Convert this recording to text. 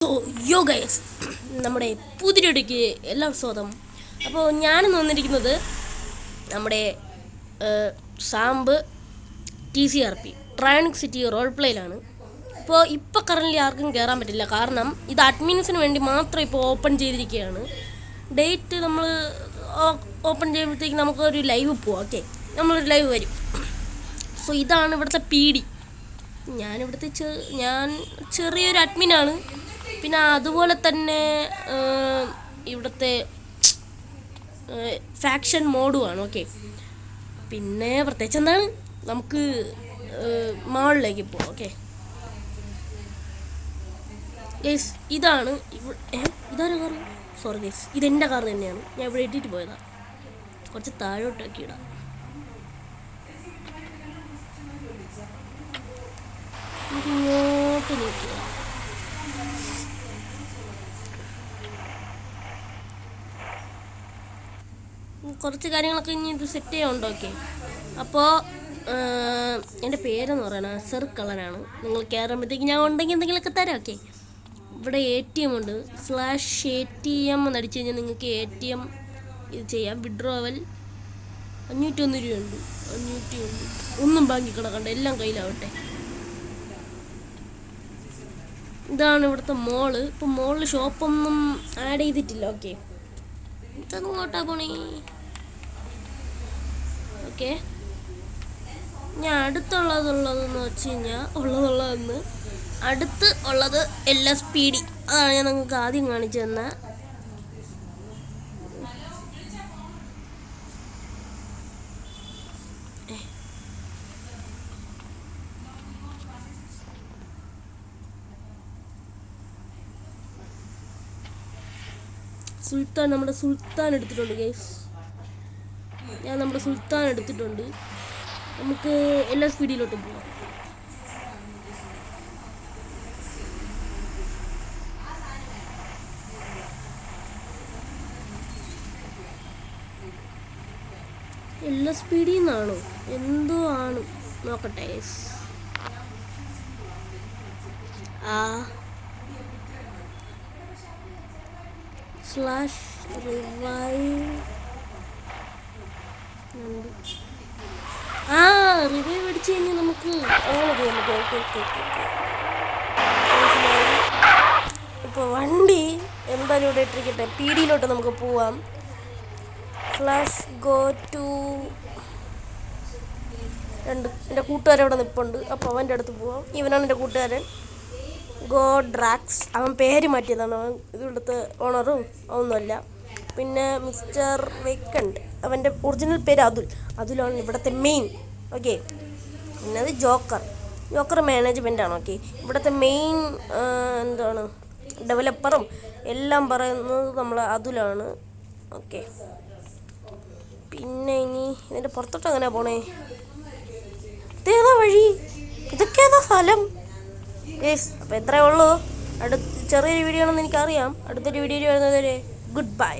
So യോ guys, നമ്മുടെ പുതിയൊടിക്ക് എല്ലാം സ്വാഗതം. അപ്പോൾ ഞാനിന്ന് വന്നിരിക്കുന്നത് നമ്മുടെ സാമ്പ് TCRP ട്രയാനിക് സിറ്റി റോൾ പ്ലേയിലാണ്. ഇപ്പോൾ കറൻ്റ് ആർക്കും കയറാൻ പറ്റില്ല, കാരണം ഇത് അഡ്മിൻസിന് വേണ്ടി മാത്രം ഇപ്പോൾ ഓപ്പൺ ചെയ്തിരിക്കുകയാണ്. ഡേറ്റ് നമ്മൾ ഓപ്പൺ ചെയ്യുമ്പോഴത്തേക്ക് നമുക്കൊരു ലൈവ് പോവാം. ഓക്കെ, നമ്മളൊരു ലൈവ് വരും. സോ ഇതാണ് ഇവിടുത്തെ PD. ഞാൻ ചെറിയൊരു അഡ്മിനാണ്. പിന്നെ അതുപോലെ തന്നെ ഇവിടുത്തെ ഫാക്ഷൻ മോഡുമാണ്. ഓക്കെ, പിന്നെ പ്രത്യേകിച്ച് എന്താണ്, നമുക്ക് മാളിലേക്ക് പോവാം. ഓക്കെ ഗൈസ്, ഇതാണ് ഇതാരാ കാർ? സോറി ഗൈസ്, ഇതെൻ്റെ കാർ തന്നെയാണ്. ഞാൻ ഇവിടെ ഇട്ടിട്ട് പോയതാണ്. കുറച്ച് താഴോട്ടൊക്കെ ഇടാം. ഇങ്ങോട്ട് നോക്കുക. കുറച്ച് കാര്യങ്ങളൊക്കെ ഇനി ഇത് സെറ്റ് ചെയ്യാനുണ്ട്. ഓക്കെ, അപ്പോൾ എൻ്റെ പേരെന്ന് പറയുന്നത് സെർക്കള്ളനാണ്. നിങ്ങൾ കയറുമ്പോഴത്തേക്ക് ഞാൻ ഉണ്ടെങ്കിൽ എന്തെങ്കിലുമൊക്കെ തരാം. ഓക്കെ, ഇവിടെ ATM ഉണ്ട്. /ATM എന്നടിച്ച് കഴിഞ്ഞാൽ നിങ്ങൾക്ക് ATM ഇത് ചെയ്യാം. വിഡ്രോവൽ 501 രൂപയുണ്ട്. 501 ഒന്നും ബാങ്കിൽ കിടക്കണ്ട, എല്ലാം കയ്യിലാവട്ടെ. ഇതാണ് ഇവിടുത്തെ മോള്. ഇപ്പം മോളിൽ ഷോപ്പൊന്നും ആഡ് ചെയ്തിട്ടില്ല. ഓക്കെ, ഇതങ്ങോട്ടാ പോണേ. ഓക്കെ, ഞാൻ അടുത്തുള്ളതെന്ന് വെച്ച് കഴിഞ്ഞാൽ അടുത്ത് ഉള്ളത് LSPD. അതാണ് ഞാൻ നിങ്ങൾക്ക് ആദ്യം കാണിച്ചു തന്ന. നമ്മുടെ സുൽത്താൻ എടുത്തിട്ടുണ്ട് ഗൈസ്. ഞാൻ നമ്മുടെ സുൽത്താൻ എടുത്തിട്ടുണ്ട്. നമുക്ക് LSPDയിലോട്ട് പോകാം. LSPD എന്നാണോ എന്തോ ആണ്, നോക്കട്ടെ ഗൈസ്. റിവൈവ് അടിച്ചു കഴിഞ്ഞാൽ നമുക്ക് അങ്ങനെ ചെയ്യാൻ. ഇപ്പോൾ വണ്ടി എന്തായാലും ഇവിടെ ഇട്ടിരിക്കട്ടെ. PDയിലോട്ട് നമുക്ക് പോവാം. /go to എൻ്റെ കൂട്ടുകാരവിടെ നിൽപ്പുണ്ട്. അപ്പോൾ അവൻ്റെ അടുത്ത് പോവാം. ഇവനാണ് എൻ്റെ കൂട്ടുകാരൻ, ഡ്രാക്സ്. അവൻ പേര് മാറ്റിയതാണ്. അവൻ ഇവിടുത്തെ ഓണറും ഒന്നുമല്ല. പിന്നെ മിസ്റ്റർ വെക്കൻഡ്, അവൻ്റെ ഒറിജിനൽ പേര് അതുലാണ് ഇവിടുത്തെ മെയിൻ. ഓക്കെ, പിന്നെ അത് ജോക്കർ മാനേജ്മെൻറ്റാണ്. ഓക്കെ, ഇവിടുത്തെ മെയിൻ എന്താണ് ഡെവലപ്പറും എല്ലാം പറയുന്നത് അതുലാണ്. ഓക്കെ, പിന്നെ ഇനി ഇതിൻ്റെ പുറത്തോട്ട് എങ്ങനെ പോണേ? ഇതേതാ വഴി? ഇതൊക്കെ ഏതാ സ്ഥലം? അപ്പോൾ എത്രയേ ഉള്ളൂ. ചെറിയൊരു വീഡിയോ ആണെന്ന് എനിക്കറിയാം. അടുത്തൊരു വീഡിയോയിൽ വരുന്നതുവരെ ഗുഡ് ബൈ.